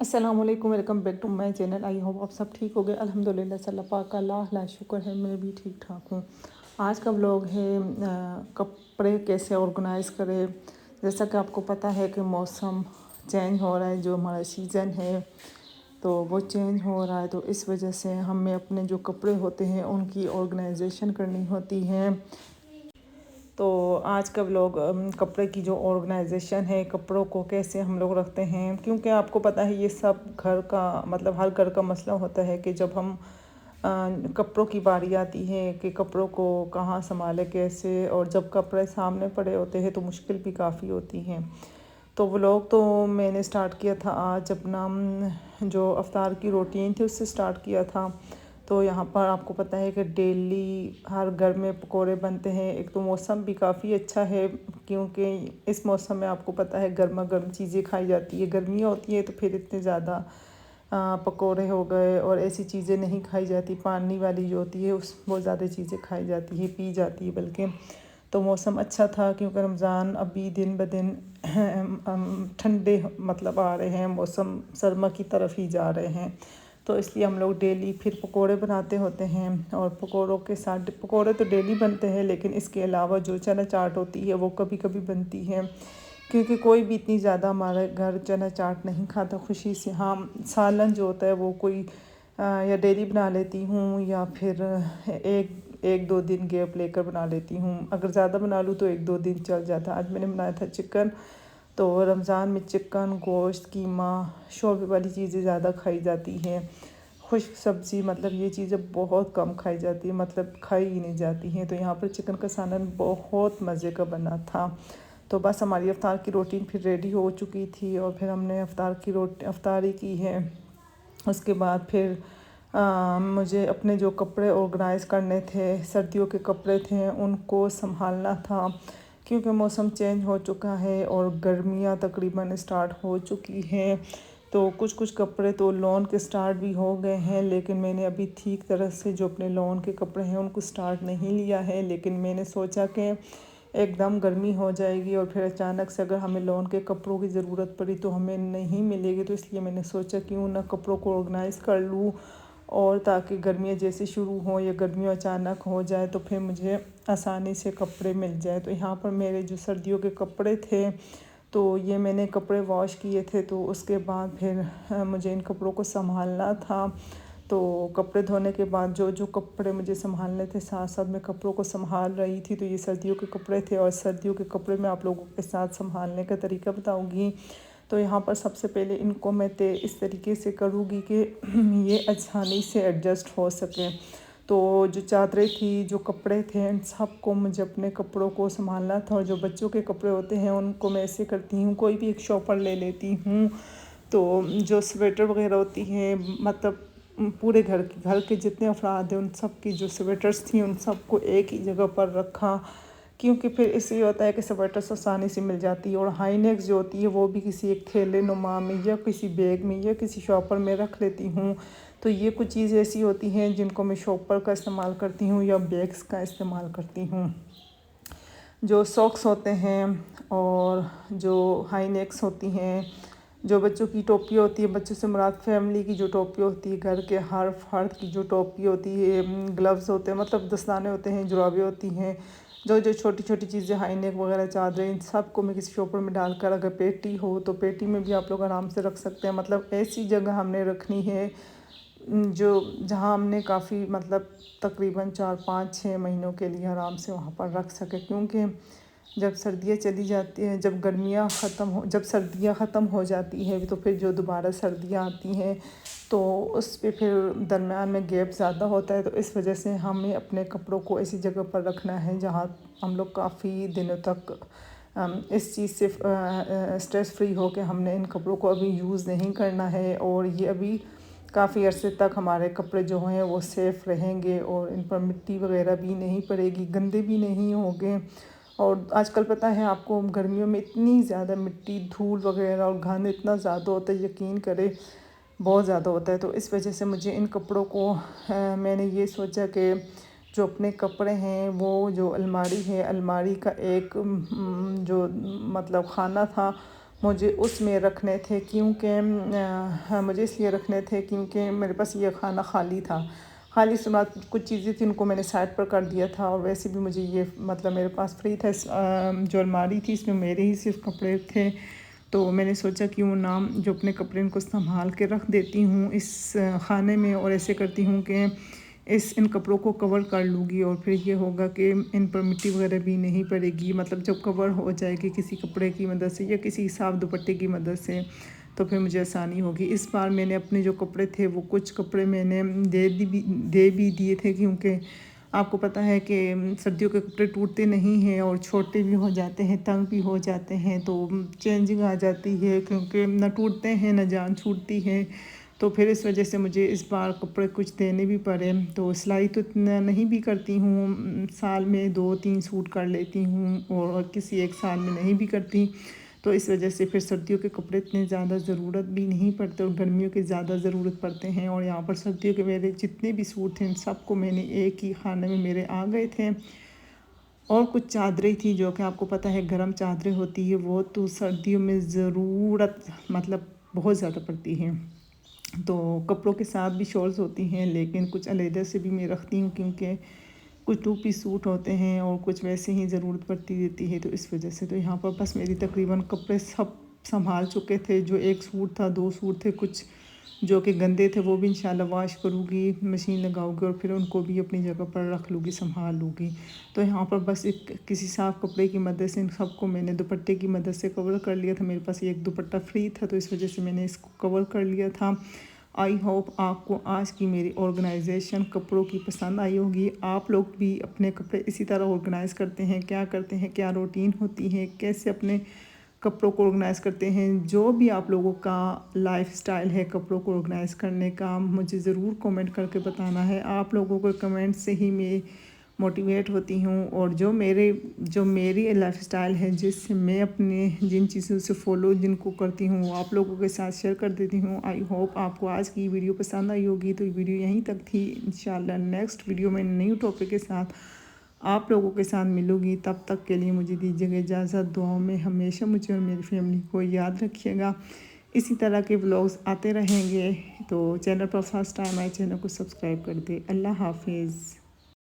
अस्सलाम वालेकुम, welcome back to my channel. I hope आप सब ठीक हो गए। अल्हम्दुलिल्लाह, अल्लाह पाक का लाख लाख शुक्र है, मैं भी ठीक ठाक हूँ। आज का व्लॉग है कपड़े कैसे ऑर्गेनाइज़ करें। जैसा कि आपको पता है कि मौसम चेंज हो रहा है, जो हमारा सीज़न है तो वो चेंज हो रहा है, तो इस वजह से हमें अपने जो कपड़े होते हैं उनकी ऑर्गेनाइजेशन करनी होती है। तो आज का व्लॉग कपड़े की जो ऑर्गेनाइजेशन है, कपड़ों को कैसे हम लोग रखते हैं, क्योंकि आपको पता है ये सब घर का मतलब हर घर का मसला होता है कि जब हम कपड़ों की बारी आती है कि कपड़ों को कहाँ संभाले कैसे, और जब कपड़े सामने पड़े होते हैं तो मुश्किल भी काफ़ी होती हैं। तो व्लॉग तो मैंने स्टार्ट किया था आज अपना जो अफ्तार की रूटीन थी उससे स्टार्ट किया था। तो यहाँ पर आपको पता है कि डेली हर घर में पकोड़े बनते हैं। एक तो मौसम भी काफ़ी अच्छा है, क्योंकि इस मौसम में आपको पता है गर्मा गर्म चीज़ें खाई जाती है। गर्मियाँ होती है तो फिर इतने ज़्यादा पकोड़े हो गए और ऐसी चीज़ें नहीं खाई जाती। पानी वाली जो होती है उस बहुत ज़्यादा चीज़ें खाई जाती है, पी जाती है बल्कि। तो मौसम अच्छा था क्योंकि रमज़ान अभी दिन ब दिन ठंडे मतलब आ रहे हैं, मौसम सरमा की तरफ ही जा रहे हैं। तो इसलिए हम लोग डेली फिर पकोड़े बनाते होते हैं, और पकोड़ों के साथ पकोड़े तो डेली बनते हैं, लेकिन इसके अलावा जो चना चाट होती है वो कभी कभी बनती है, क्योंकि कोई भी इतनी ज़्यादा हमारे घर चना चाट नहीं खाता खुशी से। हाँ, सालन जो होता है वो कोई या डेली बना लेती हूँ, या फिर एक एक दो दिन गैप लेकर बना लेती हूँ। अगर ज़्यादा बना लूँ तो एक दो दिन चल जाता। आज मैंने बनाया था चिकन। तो रमज़ान में चिकन, गोश्त, कीमा, शोरबे वाली चीज़ें ज़्यादा खाई जाती हैं। खुश्क सब्ज़ी मतलब ये चीज़ें बहुत कम खाई जाती है, मतलब खाई ही नहीं जाती हैं। तो यहाँ पर चिकन का सालन बहुत मज़े का बना था। तो बस हमारी अफ्तार की रूटीन फिर रेडी हो चुकी थी, और फिर हमने अफ्तारी की है। उसके बाद फिर मुझे अपने जो कपड़े ऑर्गेनाइज़ करने थे, सर्दियों के कपड़े थे उनको संभालना था, क्योंकि मौसम चेंज हो चुका है और गर्मियाँ तकरीबन स्टार्ट हो चुकी हैं। तो कुछ कुछ कपड़े तो लॉन के स्टार्ट भी हो गए हैं, लेकिन मैंने अभी ठीक तरह से जो अपने लॉन के कपड़े हैं उनको स्टार्ट नहीं लिया है। लेकिन मैंने सोचा कि एकदम गर्मी हो जाएगी और फिर अचानक से अगर हमें लॉन के कपड़ों की ज़रूरत पड़ी तो हमें नहीं मिलेगी। तो इसलिए मैंने सोचा क्यों ना कपड़ों को ऑर्गेनाइज़ कर लूँ, और ताकि गर्मियाँ जैसे शुरू हों या गर्मियाँ अचानक हो जाए तो फिर मुझे आसानी से कपड़े मिल जाए। तो यहाँ पर मेरे जो सर्दियों के कपड़े थे तो ये मैंने कपड़े वॉश किए थे, तो उसके बाद फिर मुझे इन कपड़ों को संभालना था। तो कपड़े धोने के बाद जो जो कपड़े मुझे संभालने थे साथ साथ मैं कपड़ों को संभाल रही थी। तो ये सर्दियों के कपड़े थे, और सर्दियों के कपड़े मैं आप लोगों के साथ संभालने का तरीका बताऊंगी। तो यहाँ पर सबसे पहले इनको मैं इस तरीके से करूँगी कि ये आसानी से एडजस्ट हो सकें। तो जो चादरें थी, जो कपड़े थे, इन सबको मुझे अपने कपड़ों को संभालना था। और जो बच्चों के कपड़े होते हैं उनको मैं ऐसे करती हूँ, कोई भी एक शॉपर ले लेती हूँ। तो जो स्वेटर वगैरह होती हैं, मतलब पूरे घर के जितने अफराद हैं उन सब की जो स्वेटर्स थी उन सबको एक ही जगह पर रखा, क्योंकि फिर इससे ये होता है कि स्वेटर्स आसानी से मिल जाती है। और हाई नेक्स जो होती है वो भी किसी एक थैले नुमा में या किसी बैग में या किसी शॉपर में रख लेती हूँ। तो ये कुछ चीज़ें ऐसी होती हैं जिनको मैं शॉपर का इस्तेमाल करती हूँ या बैग्स का इस्तेमाल करती हूँ। जो सॉक्स होते हैं और जो हाई नेक्स होती हैं, जो बच्चों की टोपी होती है, बच्चों से मुराद फैमिली की जो टोपी होती है, घर के हर फर्द की जो टोपी होती है, ग्लव्स होते हैं मतलब दस्ताने होते हैं, जुराबें होती हैं, जो जो छोटी छोटी चीज़ें हाई नेक वगैरह चादरें, इन सब को मैं किसी शॉपर में डालकर, अगर पेटी हो तो पेटी में भी आप लोग आराम से रख सकते हैं। मतलब ऐसी जगह हमने रखनी है जो जहाँ हमने काफ़ी मतलब तकरीबन 4 5 6 महीनों के लिए आराम से वहाँ पर रख सके। क्योंकि जब सर्दियाँ चली जाती हैं, जब सर्दियाँ ख़त्म हो जाती हैं तो फिर जो दोबारा सर्दियाँ आती हैं तो उस पे फिर दरमियान में गैप ज़्यादा होता है। तो इस वजह से हमें अपने कपड़ों को ऐसी जगह पर रखना है जहाँ हम लोग काफ़ी दिनों तक इस चीज़ से स्ट्रेस फ्री हो के हमने इन कपड़ों को अभी यूज़ नहीं करना है, और ये अभी काफ़ी अरसे तक हमारे कपड़े जो हैं वो सेफ़ रहेंगे और इन पर मिट्टी वगैरह भी नहीं पड़ेगी, गंदे भी नहीं होंगे। और आजकल पता है आपको गर्मियों में इतनी ज़्यादा मिट्टी, धूल वगैरह और गंद इतना ज़्यादा होता है, यकीन करें बहुत ज़्यादा होता है। तो इस वजह से मुझे इन कपड़ों को मैंने ये सोचा कि जो अपने कपड़े हैं वो जो अलमारी है, अलमारी का एक जो मतलब खाना था मुझे उसमें रखने थे, क्योंकि मुझे इसलिए रखने थे क्योंकि मेरे पास ये खाना खाली था। खाली से बाद कुछ चीज़ें थी, उनको मैंने साइड पर कर दिया था, और वैसे भी मुझे ये मतलब मेरे पास फ्री था। जो अलमारी थी इसमें मेरे ही सिर्फ कपड़े थे, तो मैंने सोचा क्यों ना जो अपने कपड़े इनको संभाल के रख देती हूँ इस खाने में, और ऐसे करती हूँ कि इन कपड़ों को कवर कर लूँगी, और फिर ये होगा कि इन पर मिट्टी वगैरह भी नहीं पड़ेगी। मतलब जब कवर हो जाएगी किसी कपड़े की मदद से या किसी साफ दुपट्टे की मदद से, तो फिर मुझे आसानी होगी। इस बार मैंने अपने जो कपड़े थे वो कुछ कपड़े मैंने दे भी दिए थे, क्योंकि आपको पता है कि सर्दियों के कपड़े टूटते नहीं हैं और छोटे भी हो जाते हैं, तंग भी हो जाते हैं, तो चेंजिंग आ जाती है, क्योंकि न टूटते हैं न जान छूटती है। तो फिर इस वजह से मुझे इस बार कपड़े कुछ देने भी पड़े। तो सिलाई तो इतना नहीं भी करती हूँ, साल में 2-3 सूट कर लेती हूँ, और किसी एक साल में नहीं भी करती। तो इस वजह से फिर सर्दियों के कपड़े इतने ज़्यादा ज़रूरत भी नहीं पड़ते, और गर्मियों के ज़्यादा ज़रूरत पड़ते हैं। और यहाँ पर सर्दियों के मेरे जितने भी सूट थे सबको मैंने एक ही खाने में मेरे आ गए थे। और कुछ चादरें थी जो कि आपको पता है गर्म चादरें होती है, वो तो सर्दियों में ज़रूरत मतलब बहुत ज़्यादा पड़ती है। तो कपड़ों के साथ भी शॉल्स होती हैं, लेकिन कुछ अलहदा से भी मैं रखती हूँ, क्योंकि कुछ 2 पीस सूट होते हैं और कुछ वैसे ही ज़रूरत पड़ती रहती है, तो इस वजह से। तो यहाँ पर बस मेरी तकरीबन कपड़े सब संभाल चुके थे। जो 1 सूट था, 2 सूट थे कुछ जो कि गंदे थे, वो भी इंशाल्लाह वॉश करूँगी, मशीन लगाऊँगी, और फिर उनको भी अपनी जगह पर रख लूँगी, संभाल लूँगी। तो यहाँ पर बस एक किसी साफ़ कपड़े की मदद से इन सबको मैंने दुपट्टे की मदद से कवर कर लिया था। मेरे पास एक दुपट्टा फ्री था, तो इस वजह से मैंने इसको कवर कर लिया था। आई होप आपको आज की मेरी ऑर्गेनाइजेशन कपड़ों की पसंद आई होगी। आप लोग भी अपने कपड़े इसी तरह ऑर्गेनाइज़ करते हैं, क्या करते हैं, क्या रूटीन होती है, कैसे अपने कपड़ों को ऑर्गेनाइज़ करते हैं। जो भी आप लोगों का लाइफ स्टाइल है कपड़ों को ऑर्गेनाइज़ करने का, मुझे ज़रूर कमेंट करके बताना है। आप लोगों के कमेंट से ही मैं मोटिवेट होती हूँ, और जो मेरी लाइफ स्टाइल है, जिससे मैं अपने जिन चीज़ों से फॉलो जिनको करती हूँ वो आप लोगों के साथ शेयर कर देती हूँ। आई होप आपको आज की वीडियो पसंद आई होगी। तो वीडियो यहीं तक थी। इंशाल्लाह नेक्स्ट वीडियो में न्यू टॉपिक के साथ आप लोगों के साथ मिलूँगी। तब तक के लिए मुझे दीजिएगा इजाज़त। दुआओं में हमेशा मुझे और मेरी फैमिली को याद रखिएगा। इसी तरह के व्लॉग्स आते रहेंगे, तो चैनल पर फर्स्ट टाइम आए चैनल को सब्सक्राइब कर दे। अल्लाह हाफिज़।